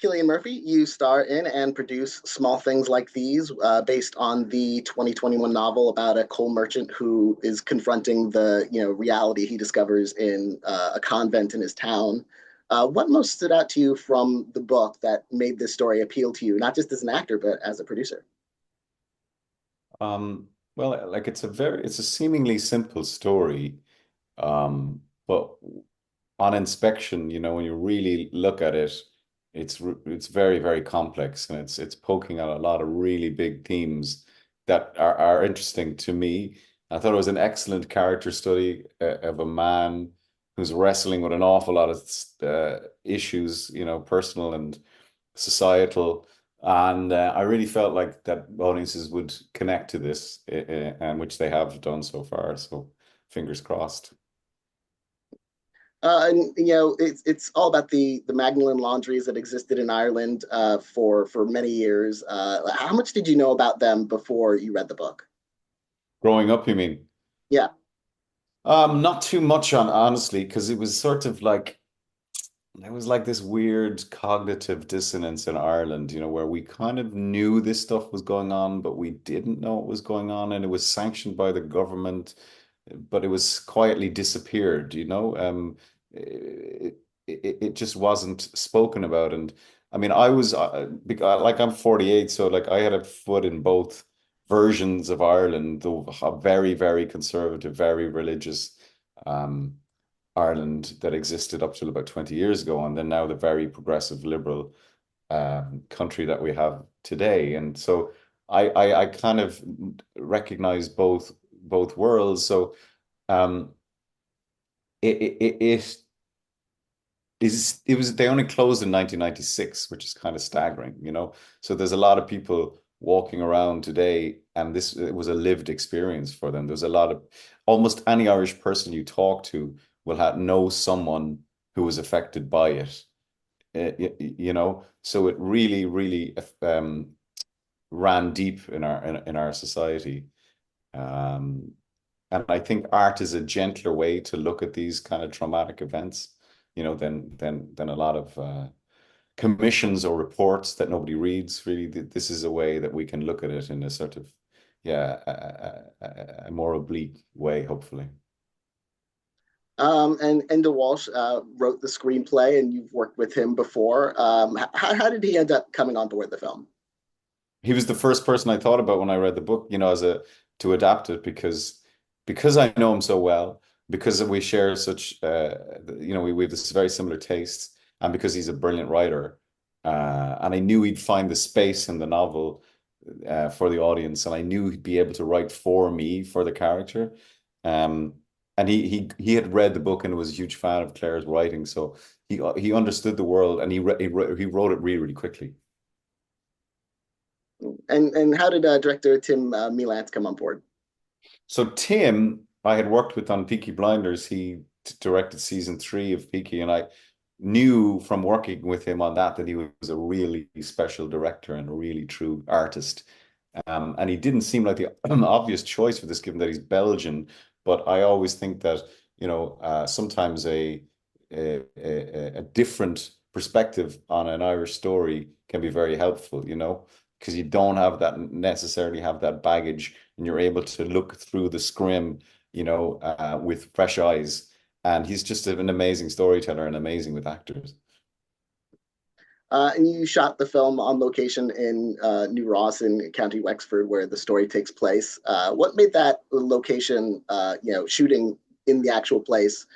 Cillian Murphy. You star in and produce Small Things Like These, based on the 2021 novel about a coal merchant who is confronting the reality he discovers in a convent in his town. What most stood out to you from the book that made this story appeal to you, not just as an actor but as a producer? Well, like it's a seemingly simple story, but on inspection, when you really look at it, it's very, very complex, and it's poking at a lot of really big themes that are interesting to me. I thought it was an excellent character study of a man who's wrestling with an awful lot of issues, personal and societal. And I really felt like that audiences would connect to this, and which they have done so far. So fingers crossed. And it's all about the Magdalen laundries that existed in Ireland for many years. How much did you know about them before you read the book? Growing up, you mean? Yeah. Not too much on honestly, because it was sort of like there was like this weird cognitive dissonance in Ireland, where we kind of knew this stuff was going on, but we didn't know it was going on, and it was sanctioned by the government, but it was quietly disappeared. It just wasn't spoken about. And I mean, like I'm 48, so like I had a foot in both versions of Ireland, the very, very conservative, very religious um, Ireland that existed up till about 20 years ago, and then now the very progressive liberal country that we have today. And so I kind of recognize both worlds. So um, it was they only closed in 1996, which is kind of staggering. So there's a lot of people walking around today, and this it was a lived experience for them. There's a lot of almost any Irish person you talk to will have know someone who was affected by it. So it really, really ran deep in our society. Um, and I think art is a gentler way to look at these kind of traumatic events, than a lot of commissions or reports that nobody reads. Really, this is a way that we can look at it in a sort of, yeah, a more oblique way, hopefully. And Enda Walsh wrote the screenplay, and you've worked with him before. How did he end up coming on board the film? He was the first person I thought about when I read the book, as a to adapt it because I know him so well, because we share such we have this very similar tastes, and because he's a brilliant writer, and I knew he'd find the space in the novel for the audience, and I knew he'd be able to write for me for the character. Um, and he had read the book and was a huge fan of Claire's writing, so he understood the world, and he wrote it really, really quickly. And how did director Tim Milans come on board? So Tim, I had worked with on Peaky Blinders. He directed season 3 of Peaky, and I knew from working with him on that he was a really special director and a really true artist. And he didn't seem like the obvious choice for this, given that he's Belgian. But I always think that, sometimes a different perspective on an Irish story can be very helpful, because you don't have that necessarily have that baggage, and you're able to look through the scrim, with fresh eyes. And he's just an amazing storyteller and amazing with actors. And you shot the film on location in New Ross in County Wexford, where the story takes place. What made that location, shooting in the actual place,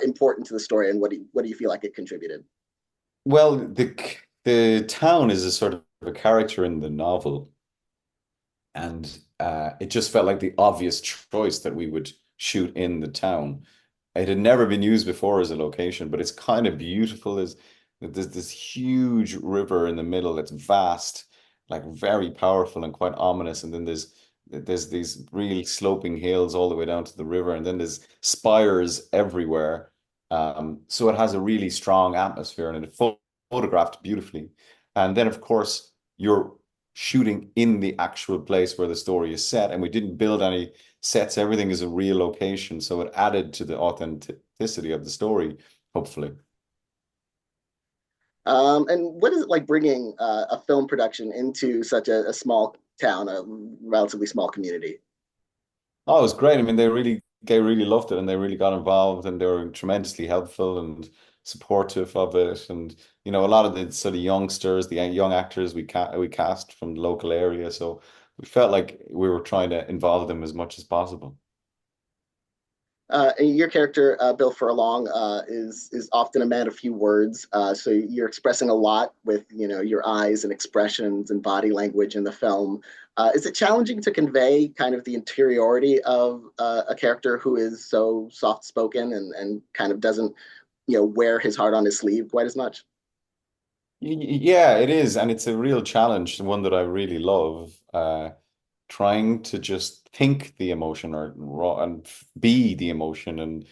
important to the story, and what do you feel like it contributed? Well, the town is a sort of a character in the novel, and it just felt like the obvious choice that we would shoot in the town. It had never been used before as a location, but it's kind of beautiful. There's this huge river in the middle that's vast, like very powerful and quite ominous. And then there's these really sloping hills all the way down to the river, and then there's spires everywhere. So it has a really strong atmosphere, and it photographed beautifully. And then, of course, you're shooting in the actual place where the story is set, and we didn't build any sets. Everything is a real location, so it added to the authenticity of the story, hopefully. And what is it like bringing a film production into such a small town, a relatively small community? Oh, it was great. I mean, they really loved it and they really got involved and they were tremendously helpful and supportive of it. And a lot of the sort of youngsters, the young actors we cast from the local area, so we felt like we were trying to involve them as much as possible. Your character, Bill Furlong, is often a man of few words. So you're expressing a lot with your eyes and expressions and body language in the film. Is it challenging to convey kind of the interiority of a character who is so soft spoken and kind of doesn't wear his heart on his sleeve quite as much? Yeah, it is, and it's a real challenge, one that I really love. Trying to just think the emotion or and be the emotion and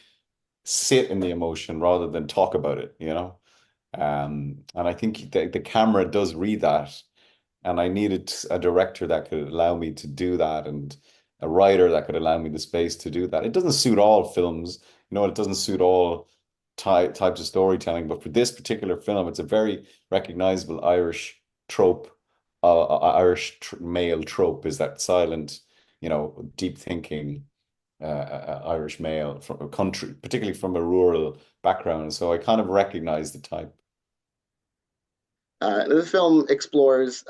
sit in the emotion rather than talk about it. And I think the camera does read that, and I needed a director that could allow me to do that, and a writer that could allow me the space to do that. It doesn't suit all films, it doesn't suit all types of storytelling, but for this particular film, it's a very recognizable Irish trope. Irish tr male trope is that silent, deep thinking Irish male from a country, particularly from a rural background. So I kind of recognize the type. The film explores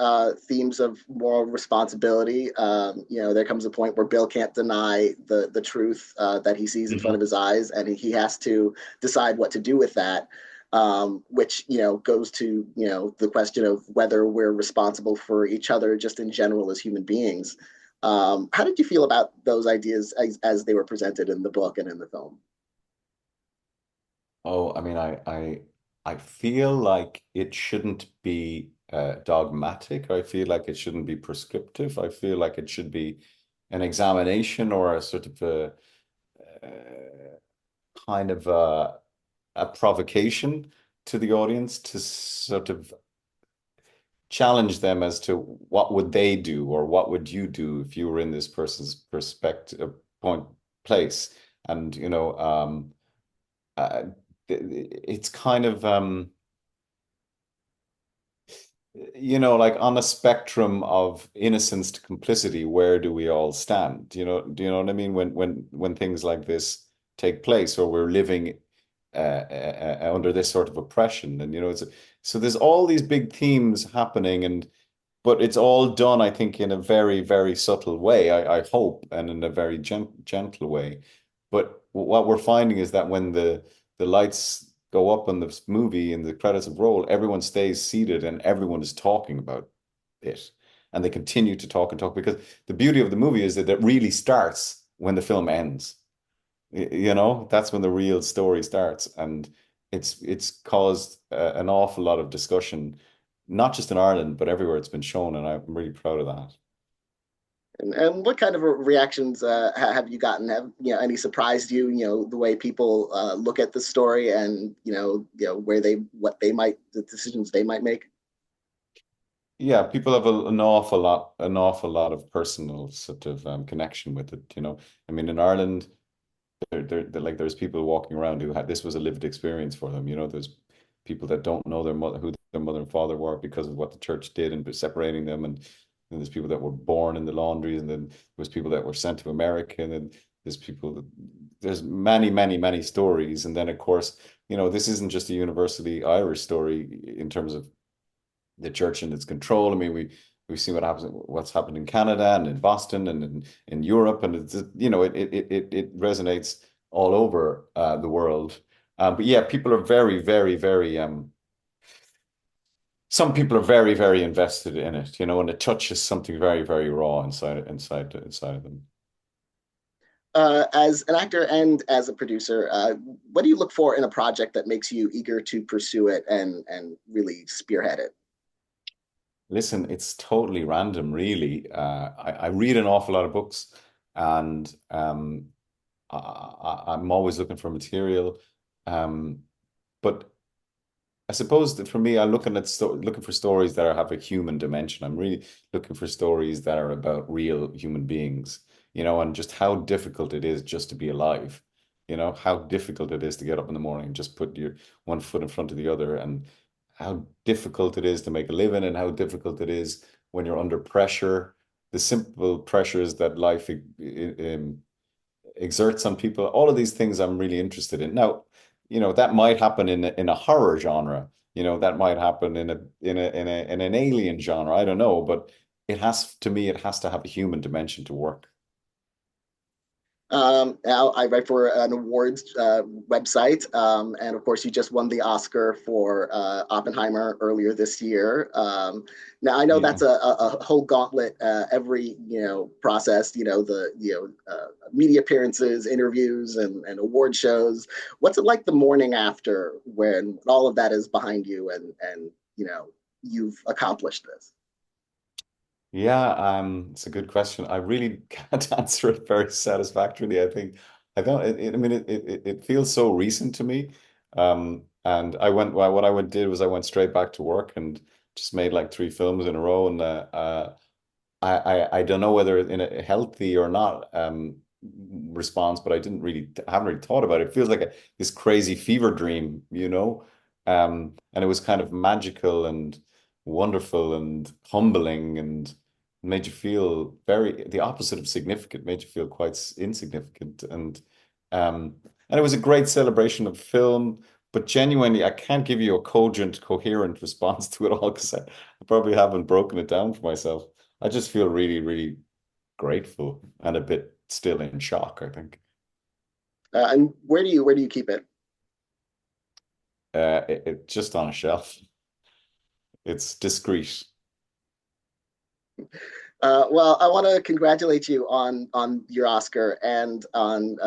themes of moral responsibility. There comes a point where Bill can't deny the truth that he sees in front of Mhm. his eyes, and he has to decide what to do with that. Which goes to the question of whether we're responsible for each other just in general as human beings. How did you feel about those ideas as they were presented in the book and in the film? Oh, I mean, I feel like it shouldn't be dogmatic. I feel like it shouldn't be prescriptive. I feel like it should be an examination or a sort of uh, kind of a provocation to the audience to sort of challenge them as to what would they do or what would you do if you were in this person's perspective point place. And uh, it's kind of like on a spectrum of innocence to complicity, where do we all stand? Do you know what I mean? When things like this take place, or we're living under this sort of oppression, and so there's all these big themes happening, and but it's all done, I think, in a very, very subtle way. I hope, and in a very gentle way. But what we're finding is that when the lights go up on this movie and the credits have rolled, everyone stays seated and everyone is talking about it. And they continue to talk and talk because the beauty of the movie is that it really starts when the film ends. That's when the real story starts. And it's caused an awful lot of discussion, not just in Ireland, but everywhere it's been shown. And I'm really proud of that. And what kind of reactions have you gotten? Have any surprised you? The way people look at the story, and where what they might, the decisions they might make. Yeah, people have an awful lot of personal sort of connection with it. I mean, in Ireland, like there's people walking around who had this was a lived experience for them. There's people that don't know who their mother and father were because of what the church did and separating them, and there's people that were born in the laundries, and then there's people that were sent to America, and then there's many, many, many stories, and then of course, this isn't just a universally Irish story in terms of the church and its control. I mean, we've seen what's happened in Canada and in Boston and in Europe, and it resonates all over the world. But yeah, people are very, very, very some people are very, very invested in it, and it touches something very, very raw inside of them. As an actor and as a producer, what do you look for in a project that makes you eager to pursue it and really spearhead it? Listen, it's totally random, really. I read an awful lot of books, and I'm always looking for material. Um, but I suppose that for me, I'm looking for stories that have a human dimension. I'm really looking for stories that are about real human beings, and just how difficult it is just to be alive. How difficult it is to get up in the morning and just put your one foot in front of the other, and how difficult it is to make a living and how difficult it is when you're under pressure, the simple pressures that life exerts on people. All of these things I'm really interested in. Now, that might happen in a horror genre. That might happen in an alien genre. I don't know, but it has to have a human dimension to work. Now I write for an awards website, and of course, you just won the Oscar for Oppenheimer earlier this year. Now I know Yeah. that's a whole gauntlet. Every process, the media appearances, interviews, and award shows. What's it like the morning after when all of that is behind you and you've accomplished this? Yeah, it's a good question. I really can't answer it very satisfactorily. I think I don't. I mean, it feels so recent to me. And well, what I went did was I went straight back to work and just made like 3 films in a row. And I don't know whether in a healthy or not response, but I haven't really thought about it. It feels like this crazy fever dream, and it was kind of magical and wonderful and humbling and made you feel the opposite of significant, made you feel quite insignificant. And it was a great celebration of film, but genuinely, I can't give you a cogent, coherent response to it all because I probably haven't broken it down for myself. I just feel really, really grateful and a bit still in shock, I think. And where do you keep it? It just on a shelf. It's discreet. Well, I want to congratulate you on your Oscar and on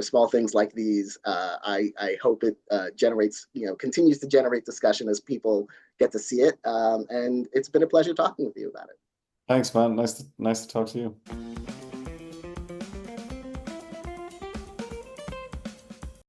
small things like these. I hope it generates continues to generate discussion as people get to see it. And it's been a pleasure talking with you about it. Thanks, man. Nice to talk to you.